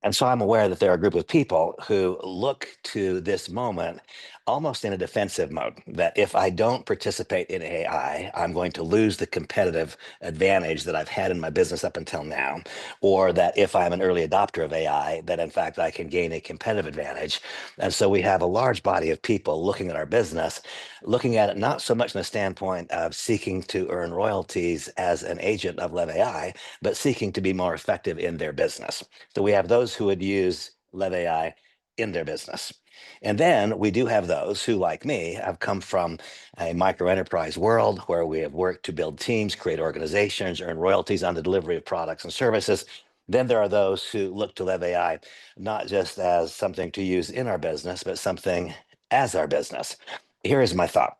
And so I'm aware that there are a group of people who look to this moment almost in a defensive mode, that if I don't participate in AI, I'm going to lose the competitive advantage that I've had in my business up until now, or that if I'm an early adopter of AI, that in fact I can gain a competitive advantage. And so we have a large body of people looking at our business, looking at it not so much in the standpoint of seeking to earn royalties as an agent of LEV AI, but seeking to be more effective in their business. So we have those who would use LEV AI in their business. And then we do have those who, like me, have come from a micro enterprise world where we have worked to build teams, create organizations, earn royalties on the delivery of products and services. Then there are those who look to LEV AI not just as something to use in our business, but something as our business. Here is my thought.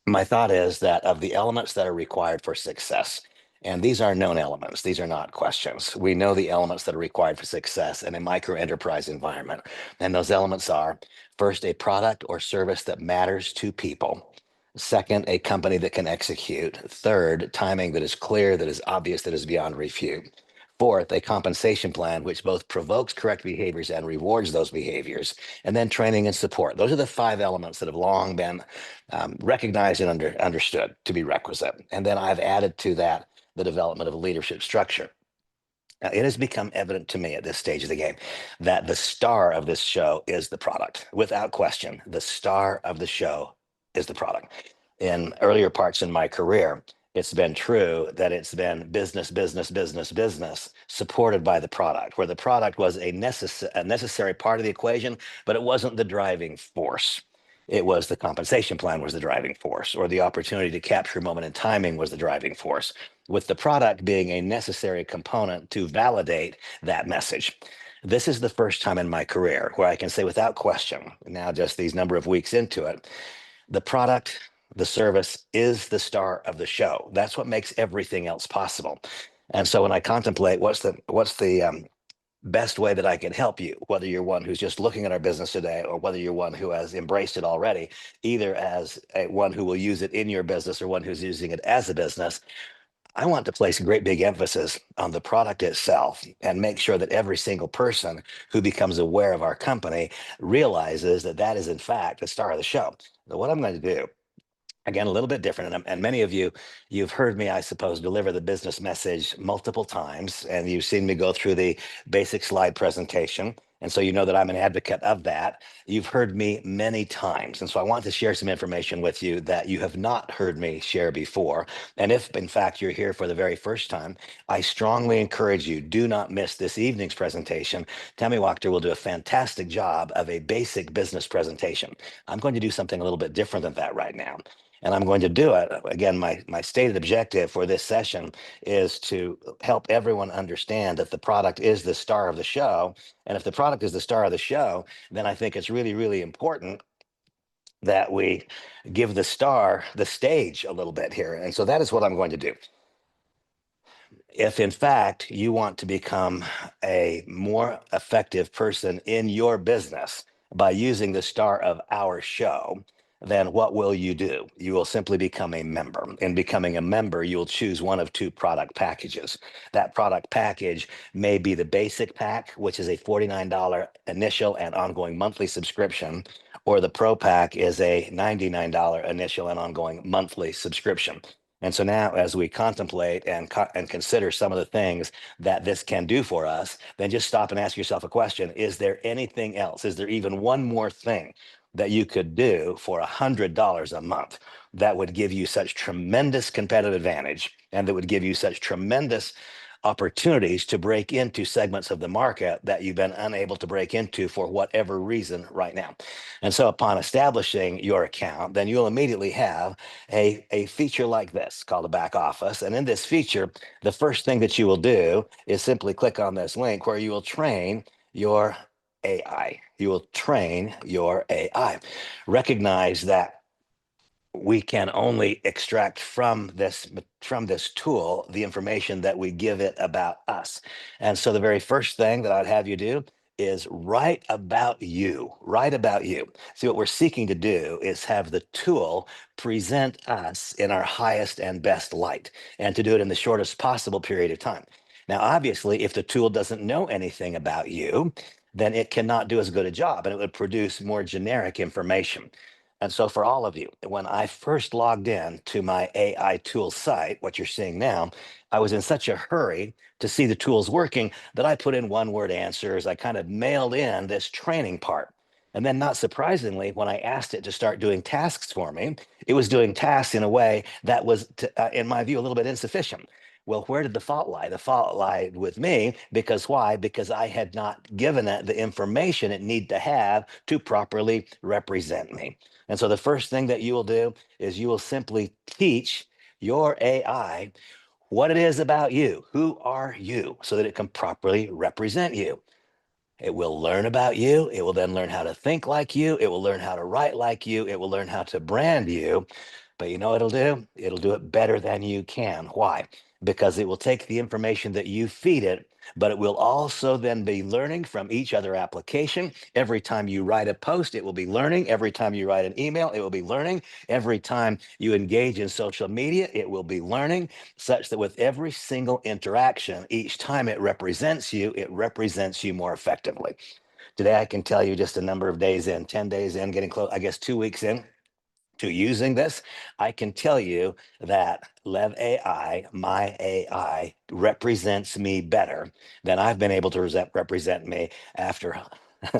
My thought is that of the elements that are required for success, and these are known elements, these are not questions. We know the elements that are required for success in a micro enterprise environment. And those elements are first, a product or service that matters to people. Second, a company that can execute. Third, timing that is clear, that is obvious, that is beyond refute. Fourth, a compensation plan which both provokes correct behaviors and rewards those behaviors. And then training and support. Those are the five elements that have long been recognized and understood to be requisite. And then I've added to that the development of a leadership structure. Now, it has become evident to me at this stage of the game that the star of this show is the product. Without question, the star of the show is the product. In earlier parts in my career, it's been true that it's been business, business, business, business, supported by the product, where the product was a necessary part of the equation, but it wasn't the driving force. It was the compensation plan was the driving force, or the opportunity to capture moment in timing was the driving force, with the product being a necessary component to validate that message. This is the first time in my career where I can say without question, now just these number of weeks into it, the product, the service is the star of the show. That's what makes everything else possible. And so when I contemplate what's the best way that I can help you, whether you're one who's just looking at our business today or whether you're one who has embraced it already, either as one who will use it in your business or one who's using it as a business, I want to place a great big emphasis on the product itself and make sure that every single person who becomes aware of our company realizes that that is in fact the star of the show. So what I'm going to do, again, a little bit different. And many of you, you've heard me, I suppose, deliver the business message multiple times, and you've seen me go through the basic slide presentation. And so you know that I'm an advocate of that. You've heard me many times. And so I want to share some information with you that you have not heard me share before. And if, in fact, you're here for the very first time, I strongly encourage you, do not miss this evening's presentation. Tammy Wachter will do a fantastic job of a basic business presentation. I'm going to do something a little bit different than that right now. And I'm going to do it. Again, my stated objective for this session is to help everyone understand that the product is the star of the show. And if the product is the star of the show, then I think it's really, really important that we give the star the stage a little bit here. And so that is what I'm going to do. If in fact you want to become a more effective person in your business by using the star of our show, then what will you do? You will simply become a member. In becoming a member, you'll choose one of two product packages. That product package may be the basic pack, which is a $49 initial and ongoing monthly subscription, or the pro pack is a $99 initial and ongoing monthly subscription. And so now, as we contemplate and consider some of the things that this can do for us, then just stop and ask yourself a question. Is there anything else? Is there even one more thing that you could do for $100 a month that would give you such tremendous competitive advantage and that would give you such tremendous opportunities to break into segments of the market that you've been unable to break into for whatever reason right now? And so upon establishing your account, then you'll immediately have a feature like this called a back office. And in this feature, the first thing that you will do is simply click on this link where you will train your AI. You will train your AI. Recognize that we can only extract from this tool the information that we give it about us. And so the very first thing that I'd have you do is write about you. Write about you. See, what we're seeking to do is have the tool present us in our highest and best light, and to do it in the shortest possible period of time. Now, obviously, if the tool doesn't know anything about you, then it cannot do as good a job and it would produce more generic information. And so, for all of you, when I first logged in to my AI tool site, what you're seeing now, I was in such a hurry to see the tools working that I put in one word answers. I kind of mailed in this training part. And then, not surprisingly, when I asked it to start doing tasks for me, it was doing tasks in a way that was, in my view, a little bit insufficient. Well, where did the fault lie? The fault lied with me because why? Because I had not given it the information it needed to have to properly represent me. And so the first thing that you will do is you will simply teach your AI what it is about you. Who are you? So that it can properly represent you. It will learn about you. It will then learn how to think like you. It will learn how to write like you. It will learn how to brand you. But you know what it'll do? It'll do it better than you can. Why? Because it will take the information that you feed it, but it will also then be learning from each other application. Every time you write a post, it will be learning. Every time you write an email, it will be learning. Every time you engage in social media, it will be learning, such that with every single interaction, each time it represents you more effectively. Today, I can tell you just a number of days in, 10 days in, getting close, I guess 2 weeks in to using this, I can tell you that Lev AI, my AI, represents me better than I've been able to represent me after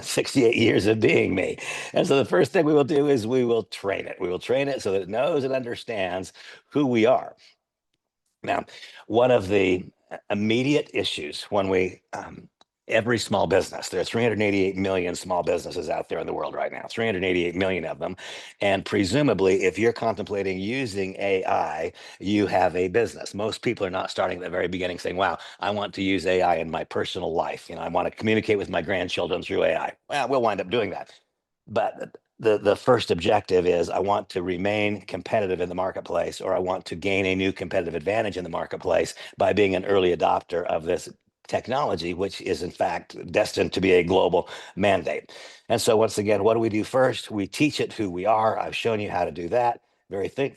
68 years of being me. And so the first thing we will do is we will train it. We will train it so that it knows and understands who we are. Now, one of the immediate issues when every small business, there are 388 million small businesses out there in the world right now, 388 million of them. And presumably, if you're contemplating using AI, you have a business. Most people are not starting at the very beginning saying, wow, I want to use AI in my personal life. I want to communicate with my grandchildren through AI. Well, we'll wind up doing that. But the first objective is I want to remain competitive in the marketplace, or I want to gain a new competitive advantage in the marketplace by being an early adopter of this technology, which is in fact destined to be a global mandate. And so once again, what do we do first? We teach it who we are. I've shown you how to do that.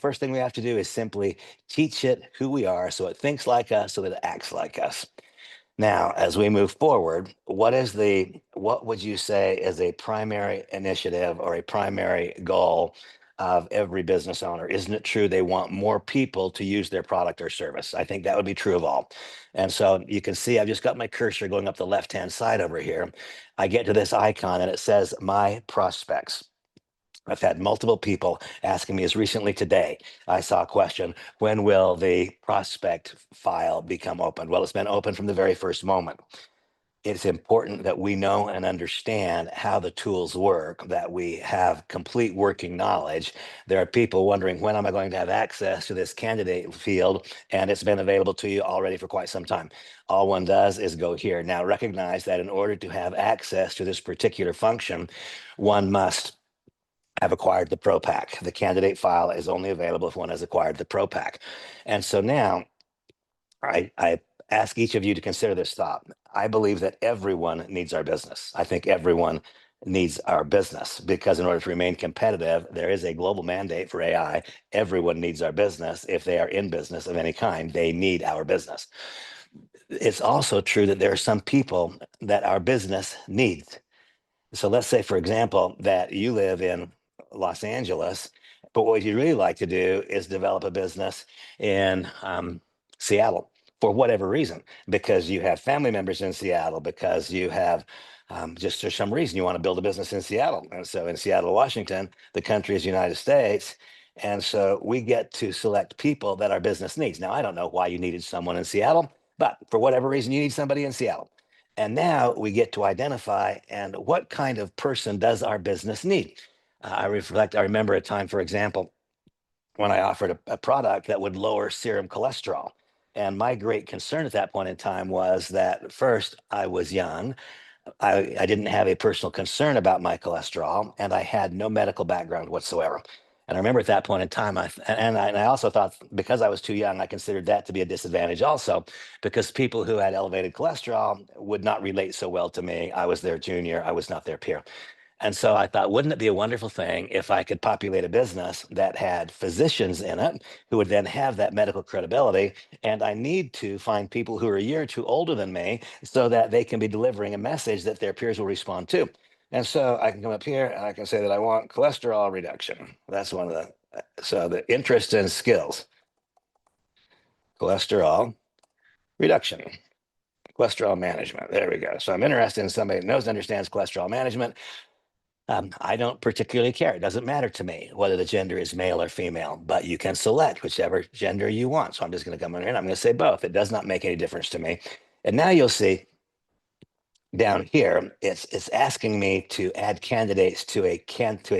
First thing we have to do is simply teach it who we are so it thinks like us, so that it acts like us. Now, as we move forward, what would you say is a primary initiative or a primary goal of every business owner? Isn't it true they want more people to use their product or service? I think that would be true of all. And so you can see I've just got my cursor going up the left-hand side over here. I get to this icon and it says my prospects. I've had multiple people asking me as recently today. I saw a question, when will the prospect file become open? Well, it's been open from the very first moment. It's important that we know and understand how the tools work, that we have complete working knowledge. There are people wondering, when am I going to have access to this candidate field? And it's been available to you already for quite some time. All one does is go here. Now, recognize that in order to have access to this particular function, one must have acquired the Pro Pack. The candidate file is only available if one has acquired the Pro Pack. And so now I ask each of you to consider this thought. I believe that everyone needs our business. I think everyone needs our business because in order to remain competitive, there is a global mandate for AI. Everyone needs our business. If they are in business of any kind, they need our business. It's also true that there are some people that our business needs. So let's say, for example, that you live in Los Angeles, but what you'd really like to do is develop a business in Seattle for whatever reason, because you have family members in Seattle, because you have just for some reason you want to build a business in Seattle. And so in Seattle, Washington, the country is United States. And so we get to select people that our business needs. Now, I don't know why you needed someone in Seattle, but for whatever reason, you need somebody in Seattle. And now we get to identify and what kind of person does our business need? I remember a time, for example, when I offered a product that would lower serum cholesterol. And my great concern at that point in time was that first, I was young. I didn't have a personal concern about my cholesterol, and I had no medical background whatsoever. And I remember at that point in time, I also thought because I was too young, I considered that to be a disadvantage also, because people who had elevated cholesterol would not relate so well to me. I was their junior, I was not their peer. And so I thought, wouldn't it be a wonderful thing if I could populate a business that had physicians in it who would then have that medical credibility? And I need to find people who are a year or two older than me so that they can be delivering a message that their peers will respond to. And so I can come up here and I can say that I want cholesterol reduction. That's one of so the interest and skills, cholesterol reduction, cholesterol management. There we go. So I'm interested in somebody who knows and understands cholesterol management. I don't particularly care. It doesn't matter to me whether the gender is male or female, but you can select whichever gender you want. So I'm just going to come in here and I'm going to say both. It does not make any difference to me. And now you'll see down here, it's asking me to add candidates to a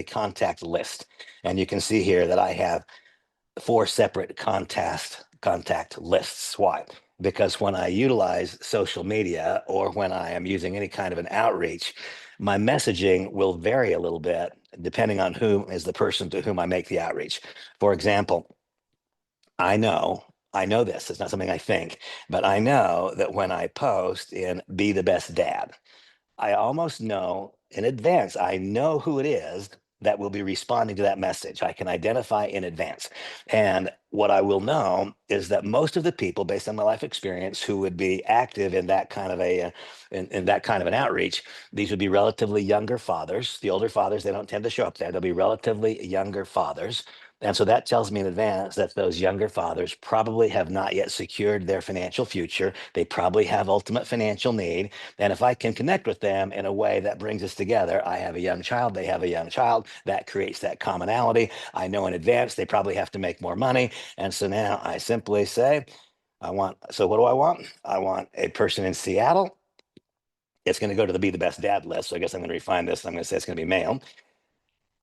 contact list. And you can see here that I have 4 separate contact lists. Why? Because when I utilize social media or when I am using any kind of an outreach, my messaging will vary a little bit depending on who is the person to whom I make the outreach. For example, I know this, it's not something I think, but I know that when I post in Be the Best Dad, I almost know in advance, I know who it is that will be responding to that message. I can identify in advance. And what I will know is that most of the people, based on my life experience, who would be active in that kind of in that kind of an outreach, these would be relatively younger fathers. The older fathers, they don't tend to show up there. They'll be relatively younger fathers. And so that tells me in advance that those younger fathers probably have not yet secured their financial future. They probably have ultimate financial need. And if I can connect with them in a way that brings us together, I have a young child, they have a young child, that creates that commonality. I know in advance they probably have to make more money. And so now I simply say, so what do I want? I want a person in Seattle. It's going to go to the Be the Best Dad list. So I guess I'm going to refine this. I'm going to say it's going to be male.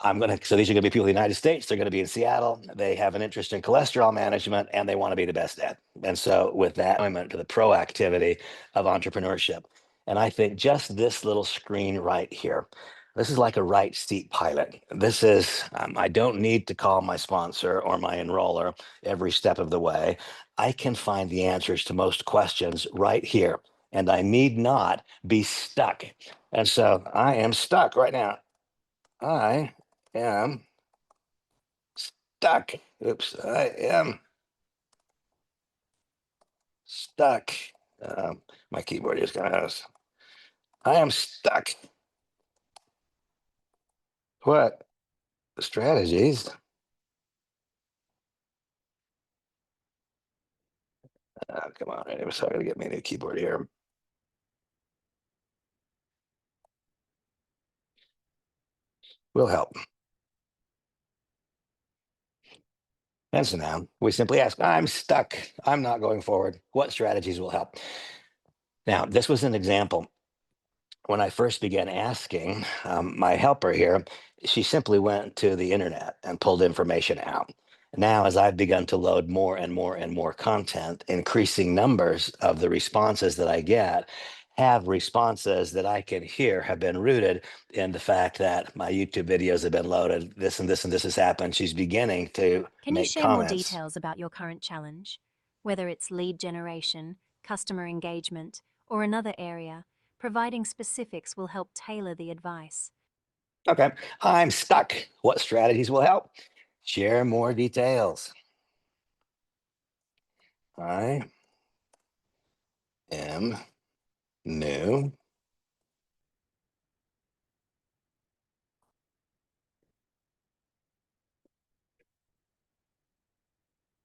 So these are going to be people in the United States. They're going to be in Seattle. They have an interest in cholesterol management and they want to be the best dad. And so with that, I went to the proactivity of entrepreneurship. And I think just this little screen right here, this is like a right seat pilot. I don't need to call my sponsor or my enroller every step of the way. I can find the answers to most questions right here. And I need not be stuck. And so I am stuck right now. I am stuck. Oops, I am stuck. My keyboard is going to. I am stuck. What strategies? Come on, right? So I got to get me a new keyboard here. Will help. And so now we simply ask, I'm stuck. I'm not going forward. What strategies will help? Now, this was an example when I first began asking my helper here, she simply went to the internet and pulled information out. Now, as I've begun to load more and more and more content, increasing numbers of the responses that I get have responses that I can hear have been rooted in the fact that my YouTube videos have been loaded. This and this and this has happened. She's beginning to Can you make share more comments. details about your current challenge? Whether it's lead generation, customer engagement, or another area, providing specifics will help tailor the advice. Okay, I'm stuck. What strategies will help? Share more details. I am new.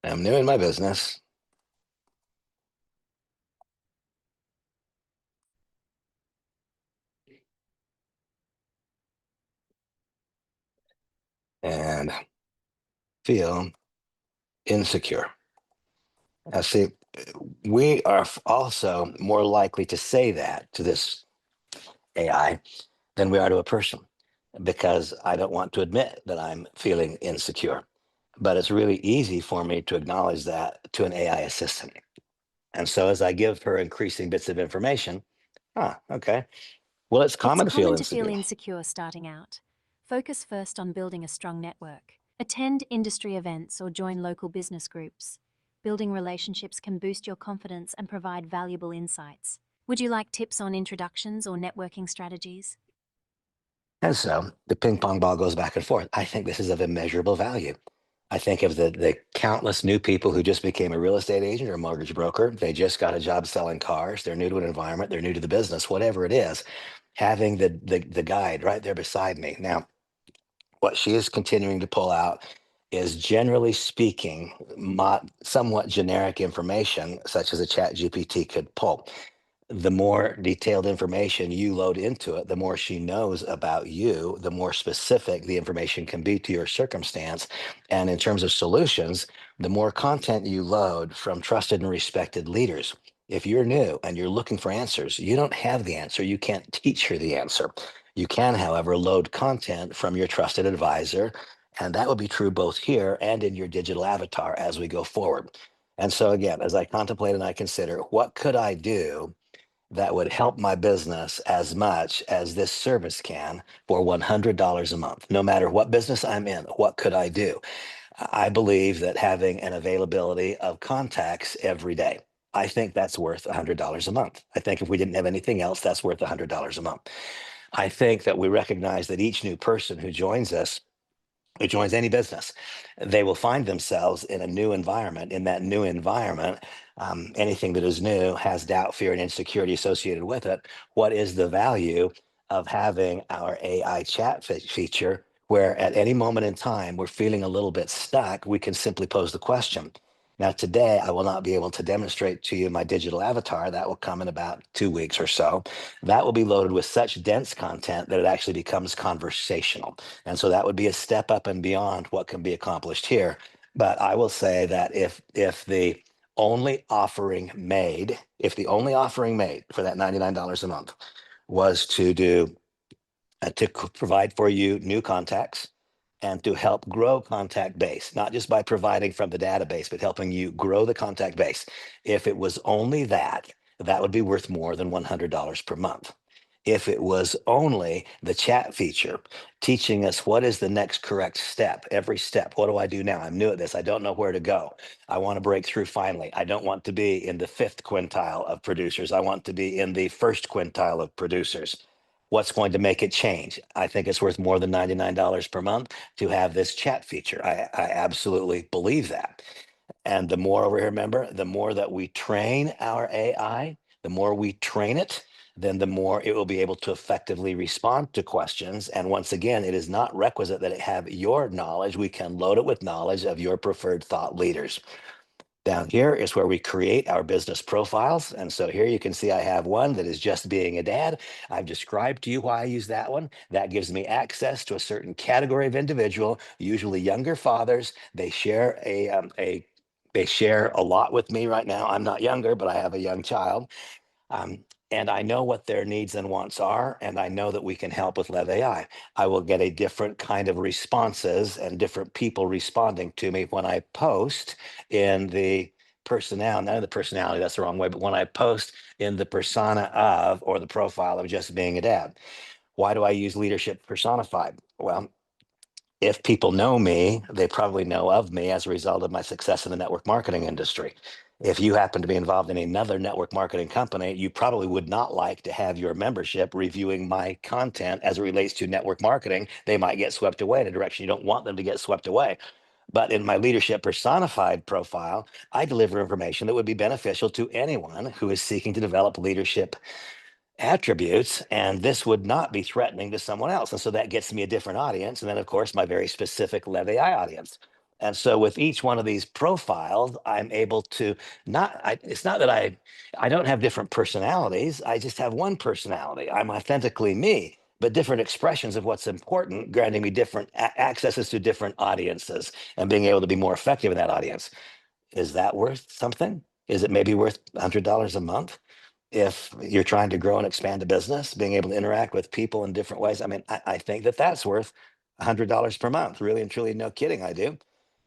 I'm new in my business and feel insecure. Now, see, we are also more likely to say that to this AI than we are to a person because I don't want to admit that I'm feeling insecure. But it's really easy for me to acknowledge that to an AI assistant. And so as I give her increasing bits of information, okay. Well, it's It's common to feel common to feel insecure. insecure starting out. Focus first on building a strong network. Attend industry events or join local business groups. Building relationships can boost your confidence and provide valuable insights. Would you like tips on introductions or networking strategies? And so the ping pong ball goes back and forth. I think this is of immeasurable value. I think of the countless new people who just became a real estate agent or a mortgage broker. They just got a job selling cars. They're new to an environment. They're new to the business, whatever it is. Having the guide right there beside me. Now, what she is continuing to pull out is, generally speaking, somewhat generic information, such as a chat GPT could pull. The more detailed information you load into it, the more she knows about you, the more specific the information can be to your circumstance. And in terms of solutions, the more content you load from trusted and respected leaders. If you're new and you're looking for answers, you don't have the answer. You can't teach her the answer. You can, however, load content from your trusted advisor. And that would be true both here and in your digital avatar as we go forward. And so, again, as I contemplate and I consider, what could I do that would help my business as much as this service can for $100 a month? No matter what business I'm in, what could I do? I believe that having an availability of contacts every day, I think that's worth $100 a month. I think if we didn't have anything else, that's worth $100 a month. I think that we recognize that each new person who joins any business, they will find themselves in a new environment. In that new environment, anything that is new has doubt, fear, and insecurity associated with it. What is the value of having our AI chat feature where at any moment in time we're feeling a little bit stuck, we can simply pose the question. Now, today, I will not be able to demonstrate to you my digital avatar. That will come in about 2 weeks or so. That will be loaded with such dense content that it actually becomes conversational. And so that would be a step up and beyond what can be accomplished here. But I will say that if the only offering made for that $99 a month was to do provide for you new contacts and to help grow contact base, not just by providing from the database, but helping you grow the contact base. If it was only that, that would be worth more than $100 per month. If it was only the chat feature teaching us what is the next correct step, every step, what do I do now? I'm new at this. I don't know where to go. I want to break through finally. I don't want to be in the fifth quintile of producers. I want to be in the first quintile of producers. What's going to make it change? I think it's worth more than $99 per month to have this chat feature. I absolutely believe that. And the more we remember, the more that we train our AI, the more we train it, then the more it will be able to effectively respond to questions. And once again, it is not requisite that it have your knowledge. We can load it with knowledge of your preferred thought leaders. Down here is where we create our business profiles. And so here you can see I have one that is just being a dad. I've described to you why I use that one. That gives me access to a certain category of individual, usually younger fathers. They share a lot with me right now. I'm not younger, but I have a young child. Um, and I know what their needs and wants are, and I know that we can help with Lev AI. I will get a different kind of responses and different people responding to me when I post in the personality, not in the personality, that's the wrong way, but when I post in the persona of or the profile of just being a dad. Why do I use leadership personified? Well, if people know me, they probably know of me as a result of my success in the network marketing industry. If you happen to be involved in another network marketing company, you probably would not like to have your membership reviewing my content as it relates to network marketing. They might get swept away in a direction you don't want them to get swept away. But in my leadership personified profile, I deliver information that would be beneficial to anyone who is seeking to develop leadership attributes, and this would not be threatening to someone else. And so that gets me a different audience. And then, of course, my very specific Lev AI audience. And so with each one of these profiles, I'm able to it's not that I don't have different personalities. I just have one personality. I'm authentically me, but different expressions of what's important, granting me different accesses to different audiences and being able to be more effective in that audience. Is that worth something? Is it maybe worth $100 a month? If you're trying to grow and expand a business, being able to interact with people in different ways. I mean, I think that that's worth $100 per month. Really and truly, no kidding, I do.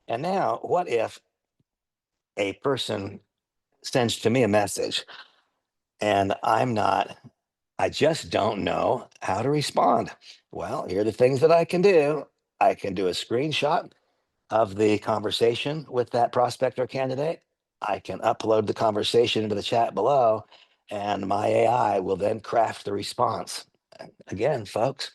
And now, what if a person sends to me a message and I just don't know how to respond? Well, here are the things that I can do. I can do a screenshot of the conversation with that prospect or candidate. I can upload the conversation into the chat below, and my AI will then craft the response. Again, folks,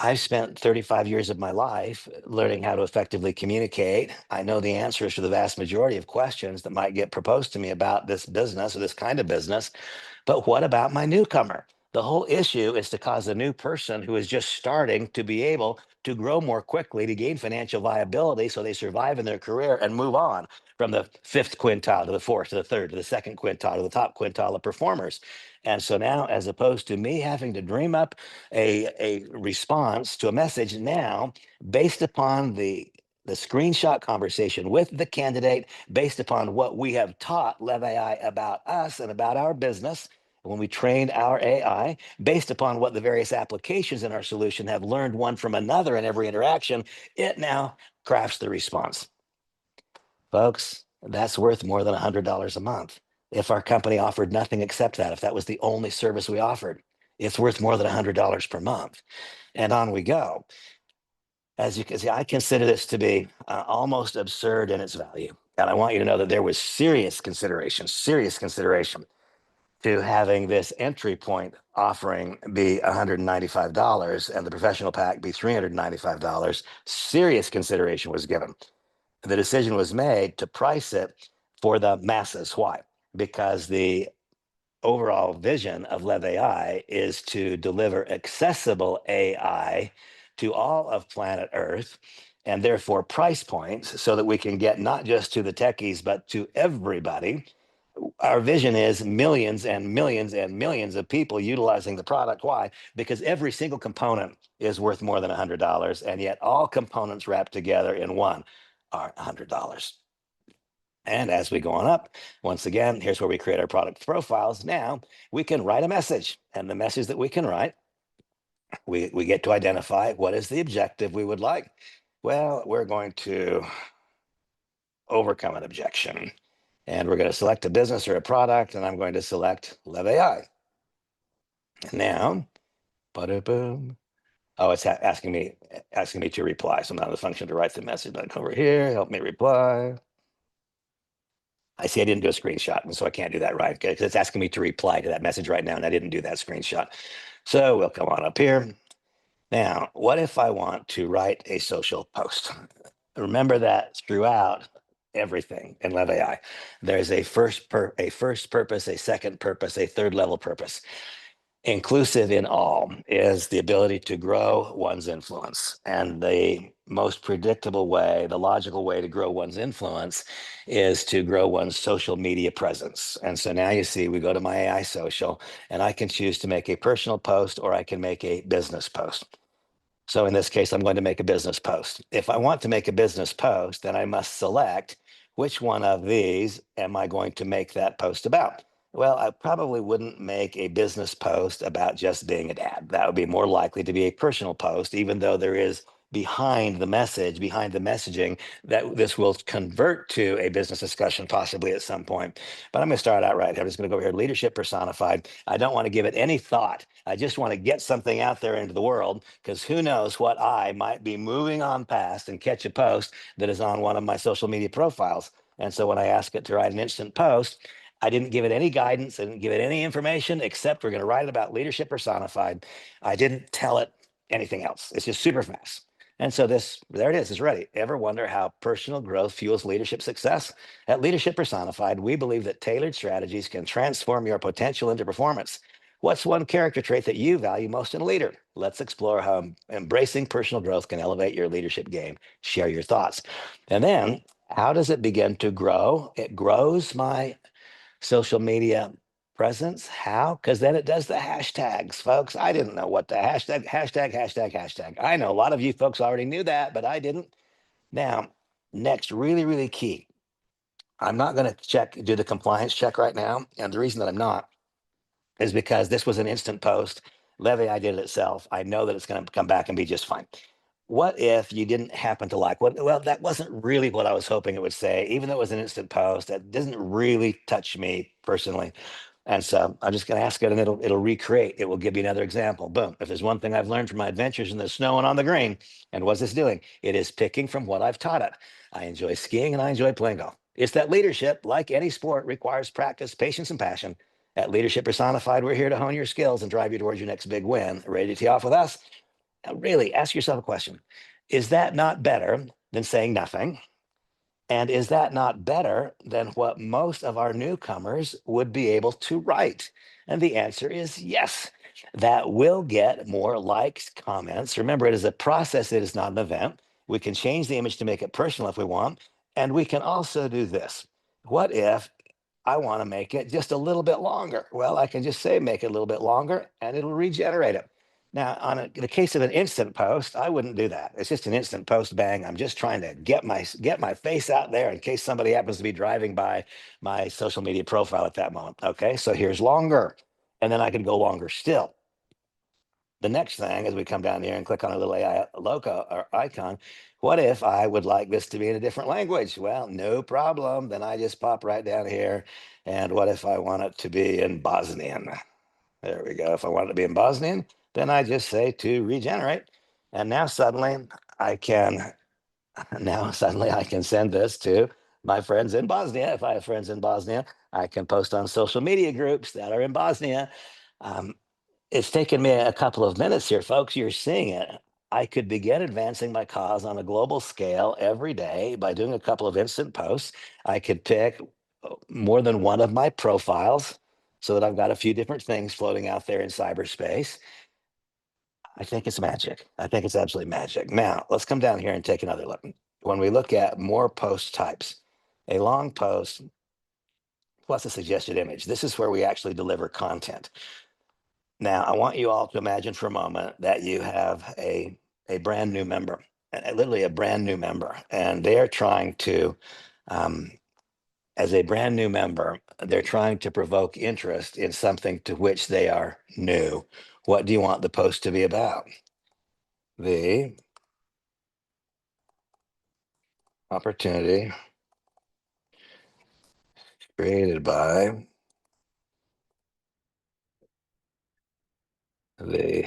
I've spent 35 years of my life learning how to effectively communicate. I know the answers to the vast majority of questions that might get proposed to me about this business or this kind of business. But what about my newcomer? The whole issue is to cause a new person who is just starting to be able to grow more quickly, to gain financial viability so they survive in their career and move on from the fifth quintile to the fourth to the third to the second quintile to the top quintile of performers. And so now, as opposed to me having to dream up a response to a message now based upon the screenshot conversation with the candidate, based upon what we have taught Lev AI about us and about our business, when we trained our AI, based upon what the various applications in our solution have learned one from another in every interaction, it now crafts the response. Folks, that's worth more than $100 a month. If our company offered nothing except that, if that was the only service we offered, it's worth more than $100 per month. And on we go. As you can see, I consider this to be almost absurd in its value. And I want you to know that there was serious consideration to having this entry point offering be $195 and the professional pack be $395. Serious consideration was given. The decision was made to price it for the masses. Why? Because the overall vision of Lev AI is to deliver accessible AI to all of planet Earth and therefore price points so that we can get not just to the techies, but to everybody. Our vision is millions and millions and millions of people utilizing the product. Why? Because every single component is worth more than $100, and yet all components wrapped together in one are $100. And as we go on up, once again, here's where we create our product profiles. Now we can write a message, and the message that we can write, we get to identify what is the objective we would like. Well, we're going to overcome an objection, and we're going to select a business or a product, and I'm going to select Lev AI. Now, boom. Oh, it's asking me to reply. So now the function to write the message back over here, help me reply. I see I didn't do a screenshot, and so I can't do that right because it's asking me to reply to that message right now, and I didn't do that screenshot. So we'll come on up here. Now, what if I want to write a social post? Remember that throughout everything in Lev AI, there's a first purpose, a second purpose, a third level purpose. Inclusive in all is the ability to grow one's influence. And the most predictable way, the logical way to grow one's influence is to grow one's social media presence. And so now you see, we go to my AI social, and I can choose to make a personal post or I can make a business post. So in this case, I'm going to make a business post. If I want to make a business post, then I must select which one of these am I going to make that post about. Well, I probably wouldn't make a business post about just being an ad. That would be more likely to be a personal post, even though there is behind the message, behind the messaging, that this will convert to a business discussion possibly at some point. But I'm going to start out right here. I'm just going to go over here, leadership personified. I don't want to give it any thought. I just want to get something out there into the world because who knows what I might be moving on past and catch a post that is on one of my social media profiles. And so when I ask it to write an instant post, I didn't give it any guidance. I didn't give it any information except we're going to write it about leadership personified. I didn't tell it anything else. It's just super fast. And so there it is, it's ready. Ever wonder how personal growth fuels leadership success? At Leadership Personified, we believe that tailored strategies can transform your potential into performance. What's one character trait that you value most in a leader? Let's explore how embracing personal growth can elevate your leadership game. Share your thoughts. And then, how does it begin to grow? It grows my social media presence. How? Because then it does the hashtags, folks. I didn't know what the hashtag. I know a lot of you folks already knew that, but I didn't. Now, next, really, really key. I'm not going to do the compliance check right now. And the reason that I'm not is because this was an instant post. Levy, I did it itself. I know that it's going to come back and be just fine. What if you didn't happen to like what? Well, that wasn't really what I was hoping it would say, even though it was an instant post. That doesn't really touch me personally. And so I'm just going to ask it and it'll recreate. It will give you another example. Boom. If there's one thing I've learned from my adventures in the snow and on the green, and what's this doing? It is picking from what I've taught it. I enjoy skiing and I enjoy playing golf. It's that leadership, like any sport, requires practice, patience, and passion. At Leadership Personified, we're here to hone your skills and drive you towards your next big win. Ready to tee off with us? Now, really ask yourself a question. Is that not better than saying nothing? And is that not better than what most of our newcomers would be able to write? And the answer is yes. That will get more likes, comments. Remember, it is a process, it is not an event. We can change the image to make it personal if we want. And we can also do this. What if I want to make it just a little bit longer? Well, I can just say make it a little bit longer and it'll regenerate it. Now, in the case of an instant post, I wouldn't do that. It's just an instant post, bang. I'm just trying to get my face out there in case somebody happens to be driving by my social media profile at that moment. Okay, so here's longer, and then I can go longer still. The next thing is we come down here and click on a little AI logo or icon. What if I would like this to be in a different language? Well, no problem. Then I just pop right down here. And what if I want it to be in Bosnian? There we go. If I want it to be in Bosnian, then I just say to regenerate. And now suddenly I can send this to my friends in Bosnia. If I have friends in Bosnia, I can post on social media groups that are in Bosnia. Um, it's taken me a couple of minutes here, folks. You're seeing it. I could begin advancing my cause on a global scale every day by doing a couple of instant posts. I could pick more than one of my profiles so that I've got a few different things floating out there in cyberspace. I think it's magic. I think it's absolutely magic. Now, let's come down here and take another look. When we look at more post types, a long post plus a suggested image, this is where we actually deliver content. Now, I want you all to imagine for a moment that you have a brand new member, literally a brand new member, and they are trying to, um, as a brand new member, they're trying to provoke interest in something to which they are new. What do you want the post to be about? The opportunity created by the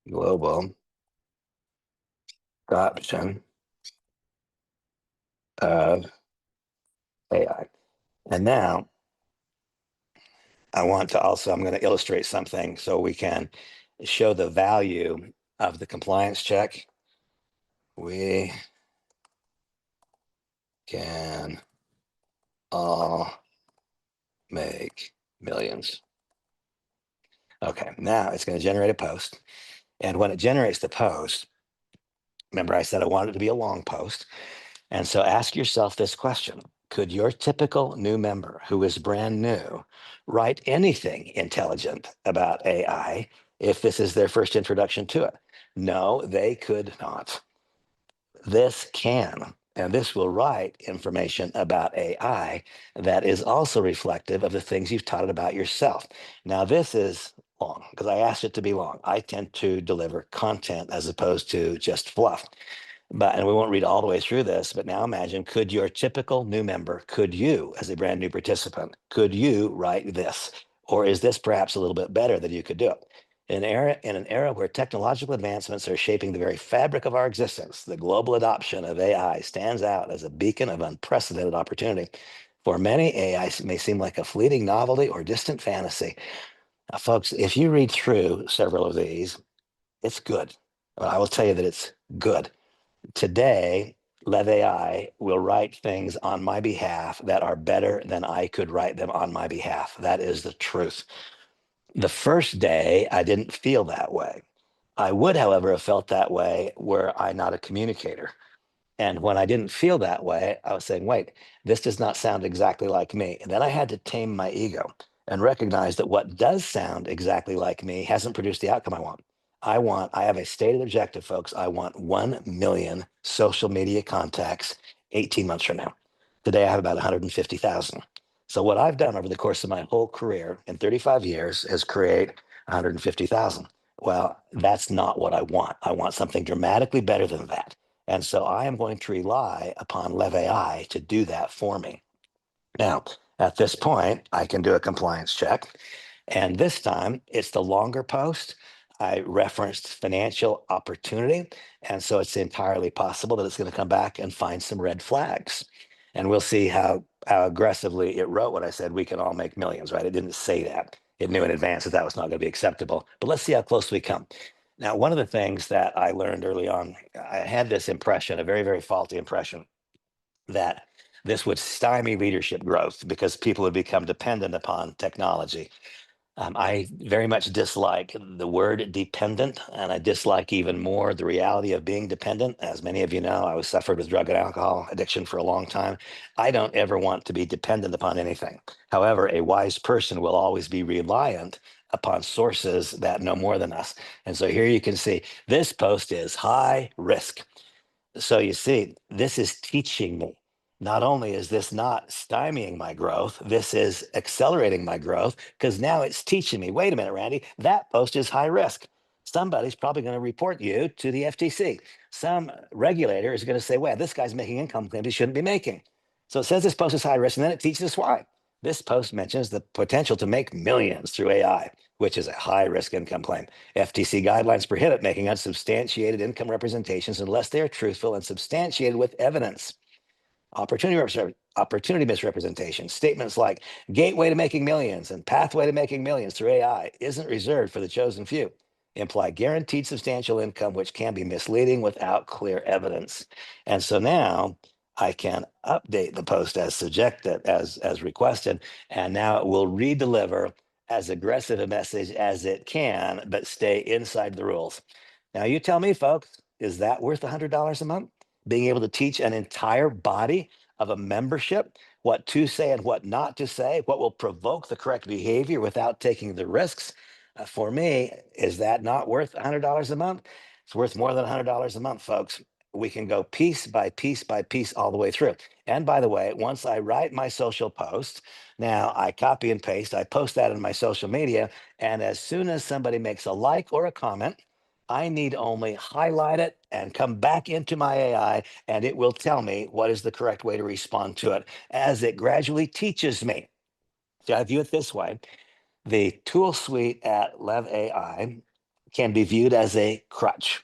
global adoption of AI. And now I'm going to illustrate something so we can show the value of the compliance check. We can all make millions. Okay, now it's going to generate a post. And when it generates the post, remember I said I wanted it to be a long post. And so ask yourself this question. Could your typical new member who is brand new write anything intelligent about AI if this is their first introduction to it? No, they could not. This can, and this will write information about AI that is also reflective of the things you've taught it about yourself. Now, this is long because I asked it to be long. I tend to deliver content as opposed to just fluff. And we won't read all the way through this, but now imagine, could your typical new member, could you, as a brand new participant, could you write this? Or is this perhaps a little bit better that you could do it? In an era where technological advancements are shaping the very fabric of our existence, the global adoption of AI stands out as a beacon of unprecedented opportunity. For many, AI may seem like a fleeting novelty or distant fantasy. Now, folks, if you read through several of these, it's good. Well, I will tell you that it's good. Today, LEV AI will write things on my behalf that are better than I could write them on my behalf. That is the truth. The first day, I didn't feel that way. I would, however, have felt that way were I not a communicator. And when I didn't feel that way, I was saying, wait, this does not sound exactly like me. And then I had to tame my ego and recognize that what does sound exactly like me hasn't produced the outcome I want. I have a stated objective, folks. I want 1 million social media contacts 18 months from now. Today, I have about 150,000. So, what I've done over the course of my whole career in 35 years is create 150,000. Well, that's not what I want. I want something dramatically better than that. And so I am going to rely upon LEV AI to do that for me. Now, at this point, I can do a compliance check. And this time it's the longer post. I referenced financial opportunity. And so it's entirely possible that it's going to come back and find some red flags. And we'll see how aggressively it wrote what I said, we can all make millions, right? It didn't say that. It knew in advance that that was not going to be acceptable. But let's see how close we come. Now, one of the things that I learned early on, I had this impression, a very, very faulty impression, that this would stymie leadership growth because people would become dependent upon technology. I very much dislike the word dependent, and I dislike even more the reality of being dependent. As many of you know, I was suffered with drug and alcohol addiction for a long time. I don't ever want to be dependent upon anything. However, a wise person will always be reliant upon sources that know more than us. And so here you can see this post is high risk. So you see, this is teaching me. Not only is this not stymieing my growth, this is accelerating my growth because now it's teaching me. Wait a minute, Randy, that post is high risk. Somebody's probably going to report you to the FTC. Some regulator is going to say, well, this guy's making income claims he shouldn't be making. So it says this post is high risk, and then it teaches us why. This post mentions the potential to make millions through AI, which is a high risk income claim. FTC guidelines prohibit making unsubstantiated income representations unless they are truthful and substantiated with evidence. Opportunity misrepresentation. Statements like gateway to making millions and pathway to making millions through AI isn't reserved for the chosen few. Imply guaranteed substantial income, which can be misleading without clear evidence. And so now I can update the post as subjected, as requested, and now it will redeliver as aggressive a message as it can, but stay inside the rules. Now, you tell me, folks, is that worth $100 a month? Being able to teach an entire body of a membership what to say and what not to say, what will provoke the correct behavior without taking the risks. For me, is that not worth $100 a month? It's worth more than $100 a month, folks. We can go piece by piece by piece all the way through. And by the way, once I write my social post, now I copy and paste, I post that in my social media. And as soon as somebody makes a like or a comment, I need only highlight it and come back into my AI, and it will tell me what is the correct way to respond to it as it gradually teaches me. So I view it this way. The tool suite at LEV AI can be viewed as a crutch.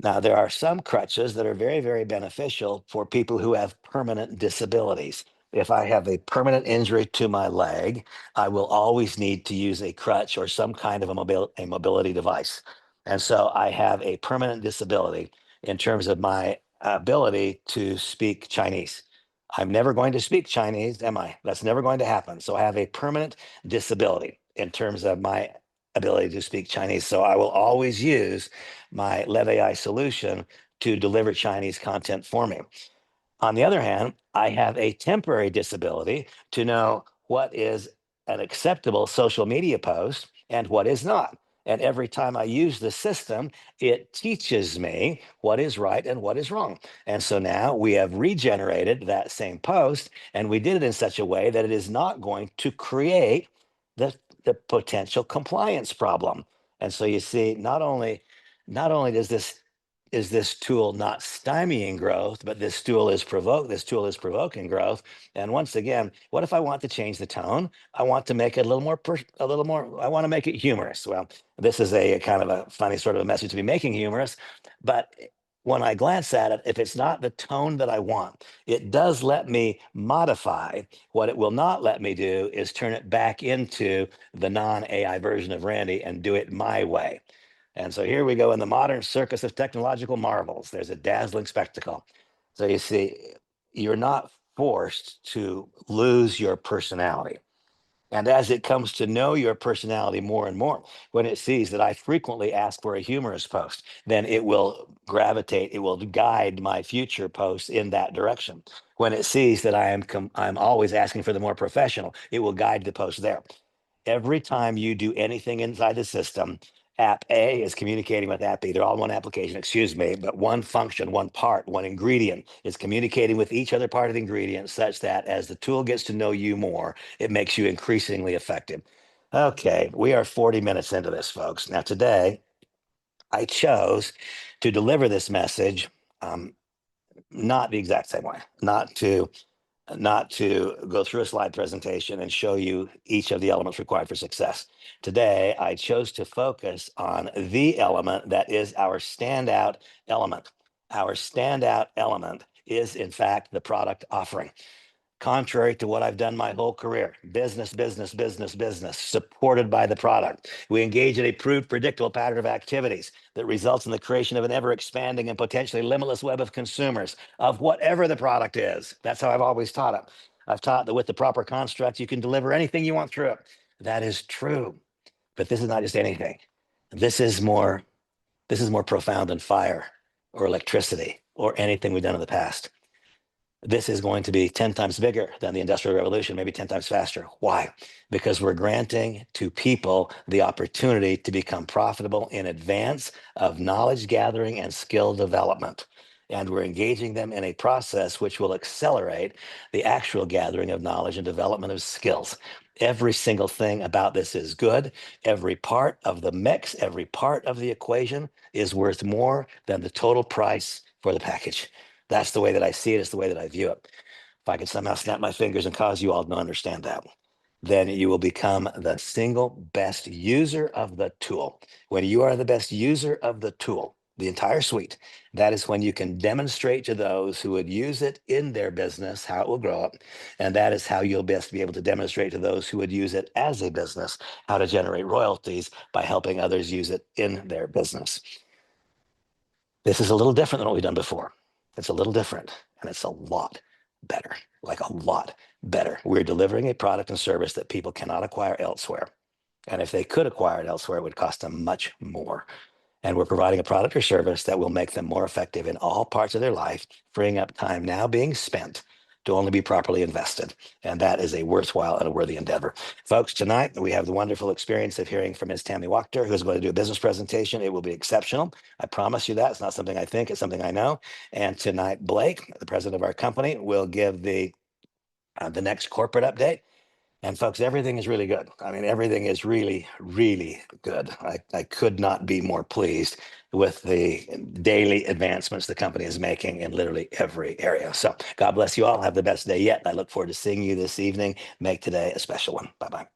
Now, there are some crutches that are very, very beneficial for people who have permanent disabilities. If I have a permanent injury to my leg, I will always need to use a crutch or some kind of a mobility device. And so I have a permanent disability in terms of my ability to speak Chinese. I'm never going to speak Chinese, am I? That's never going to happen. So I have a permanent disability in terms of my ability to speak Chinese. So I will always use my LEV AI solution to deliver Chinese content for me. On the other hand, I have a temporary disability to know what is an acceptable social media post and what is not. And every time I use the system, it teaches me what is right and what is wrong. And so now we have regenerated that same post, and we did it in such a way that it is not going to create the, the potential compliance problem. And so you see, not only does this is this tool not stymieing growth, but this tool is provoking growth. And once again, what if I want to change the tone? I want to make it a little more, I want to make it humorous. Well, this is a kind of a funny sort of a message to be making humorous, but when I glance at it, if it's not the tone that I want, it does let me modify. What it will not let me do is turn it back into the non-AI version of Randy and do it my way. And so here we go in the modern circus of technological marvels. There's a dazzling spectacle. So you see, you're not forced to lose your personality. And as it comes to know your personality more and more, when it sees that I frequently ask for a humorous post, then it will gravitate, it will guide my future posts in that direction. When it sees that I'm always asking for the more professional, it will guide the post there. Every time you do anything inside the system, app A is communicating with app B. They're all one application, excuse me, but one function, one part, one ingredient is communicating with each other part of the ingredient such that as the tool gets to know you more, it makes you increasingly effective. Okay, we are 40 minutes into this, folks. Now, today, I chose to deliver this message not the exact same way, not to go through a slide presentation and show you each of the elements required for success. Today, I chose to focus on the element that is our standout element. Our standout element is, in fact, the product offering. contrary to what I've done my whole career. Business, business, business, business, supported by the product. We engage in a proved, predictable pattern of activities that results in the creation of an ever expanding and potentially limitless web of consumers of whatever the product is. That's how I've always taught it. I've taught that with the proper construct, you can deliver anything you want through it. That is true. But this is not just anything. This is more, this is more profound than fire or electricity or anything we've done in the past. This is going to be 10 times bigger than the Industrial Revolution, maybe 10 times faster. Why? Because we're granting to people the opportunity to become profitable in advance of knowledge gathering and skill development. And we're engaging them in a process which will accelerate the actual gathering of knowledge and development of skills. Every single thing about this is good. Every part of the mix, every part of the equation is worth more than the total price for the package. That's the way that I see it. It's the way that I view it. If I could somehow snap my fingers and cause you all to understand that, then you will become the single best user of the tool. When you are the best user of the tool, the entire suite, that is when you can demonstrate to those who would use it in their business how it will grow up. And that is how you'll best be able to demonstrate to those who would use it as a business how to generate royalties by helping others use it in their business. This is a little different than what we've done before. It's a little different, and it's a lot better, like a lot better. We're delivering a product and service that people cannot acquire elsewhere. And if they could acquire it elsewhere, it would cost them much more. And we're providing a product or service that will make them more effective in all parts of their life, freeing up time now being spent to only be properly invested. And that is a worthwhile and a worthy endeavor. Folks, tonight we have the wonderful experience of hearing from Ms. Tammy Wachter, who is going to do a business presentation. It will be exceptional. I promise you that. It's not something I think, it's something I know. And tonight, Blake, the president of our company, will give the next corporate update. And folks, everything is really good. I mean, everything is really, really good. I could not be more pleased with the daily advancements the company is making in literally every area. So God bless you all. Have the best day yet. I look forward to seeing you this evening. Make today a special one. Bye-bye.